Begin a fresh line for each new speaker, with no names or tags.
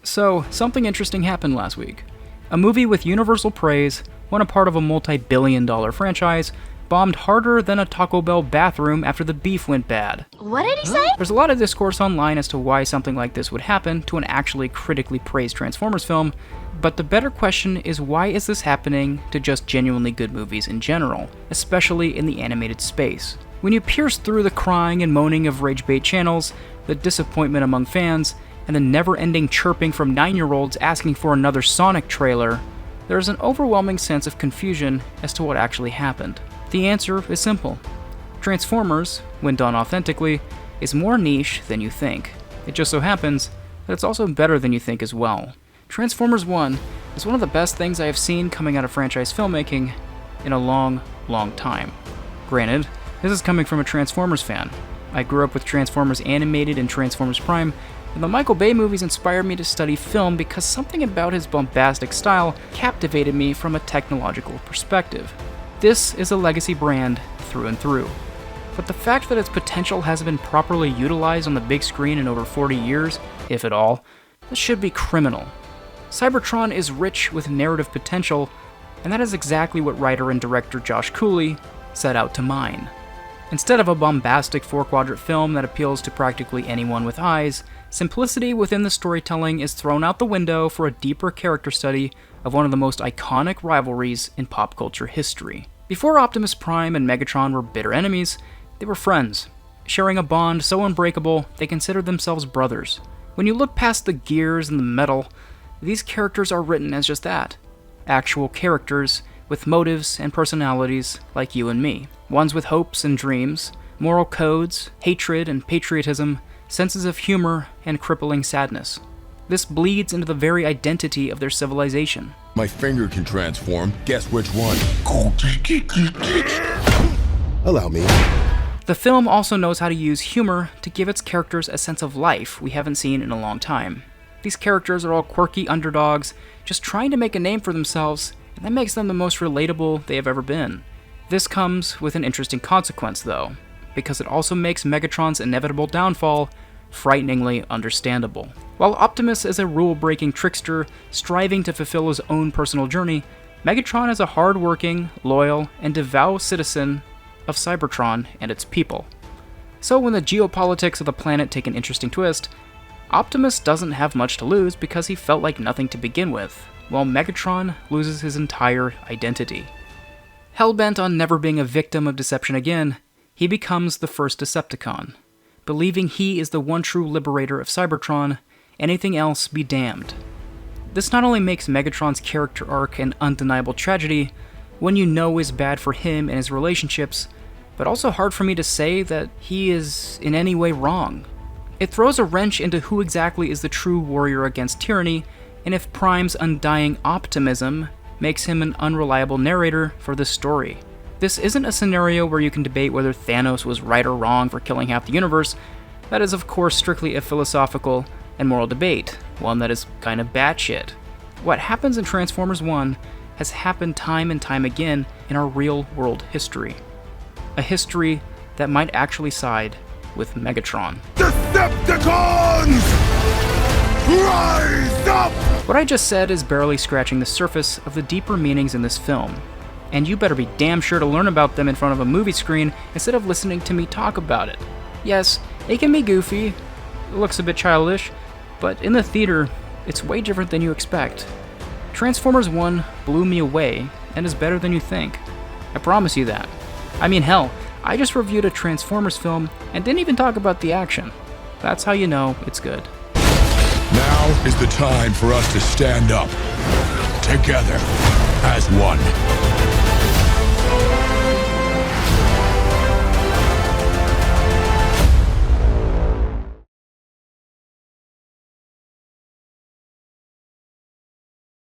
So, something interesting happened last week. A movie with universal praise, one a part of a multi-billion-dollar franchise, bombed harder than a Taco Bell bathroom after the beef went bad.
What did he say?
There's a lot of discourse online as to why something like this would happen to an actually critically praised Transformers film, but the better question is, why is this happening to just genuinely good movies in general, especially in the animated space? When you pierce through the crying and moaning of rage bait channels, the disappointment among fans, and the never-ending chirping from 9-year-olds asking for another Sonic trailer, there is an overwhelming sense of confusion as to what actually happened. The answer is simple. Transformers, when done authentically, is more niche than you think. It just so happens that it's also better than you think as well. Transformers 1 is one of the best things I have seen coming out of franchise filmmaking in a long, long time. Granted, this is coming from a Transformers fan. I grew up with Transformers Animated and Transformers Prime, and the Michael Bay movies inspired me to study film because something about his bombastic style captivated me from a technological perspective. This is a legacy brand through and through. But the fact that its potential hasn't been properly utilized on the big screen in over 40 years, if at all, this should be criminal. Cybertron is rich with narrative potential, and that is exactly what writer and director Josh Cooley set out to mine. Instead of a bombastic 4-quadrant film that appeals to practically anyone with eyes, simplicity within the storytelling is thrown out the window for a deeper character study of one of the most iconic rivalries in pop culture history. Before Optimus Prime and Megatron were bitter enemies, they were friends, sharing a bond so unbreakable they considered themselves brothers. When you look past the gears and the metal, these characters are written as just that. Actual characters with motives and personalities like you and me. Ones with hopes and dreams, moral codes, hatred and patriotism, senses of humor, and crippling sadness. This bleeds into the very identity of their civilization.
My finger can transform. Guess which one? Allow me.
The film also knows how to use humor to give its characters a sense of life we haven't seen in a long time. These characters are all quirky underdogs, just trying to make a name for themselves, and that makes them the most relatable they have ever been. This comes with an interesting consequence, though, because it also makes Megatron's inevitable downfall frighteningly understandable. While Optimus is a rule-breaking trickster striving to fulfill his own personal journey, Megatron is a hard-working, loyal, and devout citizen of Cybertron and its people. So when the geopolitics of the planet take an interesting twist, Optimus doesn't have much to lose because he felt like nothing to begin with, while Megatron loses his entire identity. Hellbent on never being a victim of deception again, he becomes the first Decepticon, believing he is the one true liberator of Cybertron, anything else be damned. This not only makes Megatron's character arc an undeniable tragedy, one you know is bad for him and his relationships, but also hard for me to say that he is in any way wrong. It throws a wrench into who exactly is the true warrior against tyranny, and if Prime's undying optimism makes him an unreliable narrator for this story. This isn't a scenario where you can debate whether Thanos was right or wrong for killing half the universe. That is of course strictly a philosophical and moral debate, one that is kind of batshit. What happens in Transformers 1 has happened time and time again in our real-world history. A history that might actually side with Megatron.
Decepticons! Rise up!
What I just said is barely scratching the surface of the deeper meanings in this film, and you better be damn sure to learn about them in front of a movie screen instead of listening to me talk about it. Yes, it can be goofy, it looks a bit childish, but in the theater, it's way different than you expect. Transformers 1 blew me away and is better than you think. I promise you that. I mean, hell, I just reviewed a Transformers film and didn't even talk about the action. That's how you know it's good.
Now is the time for us to stand up together as one.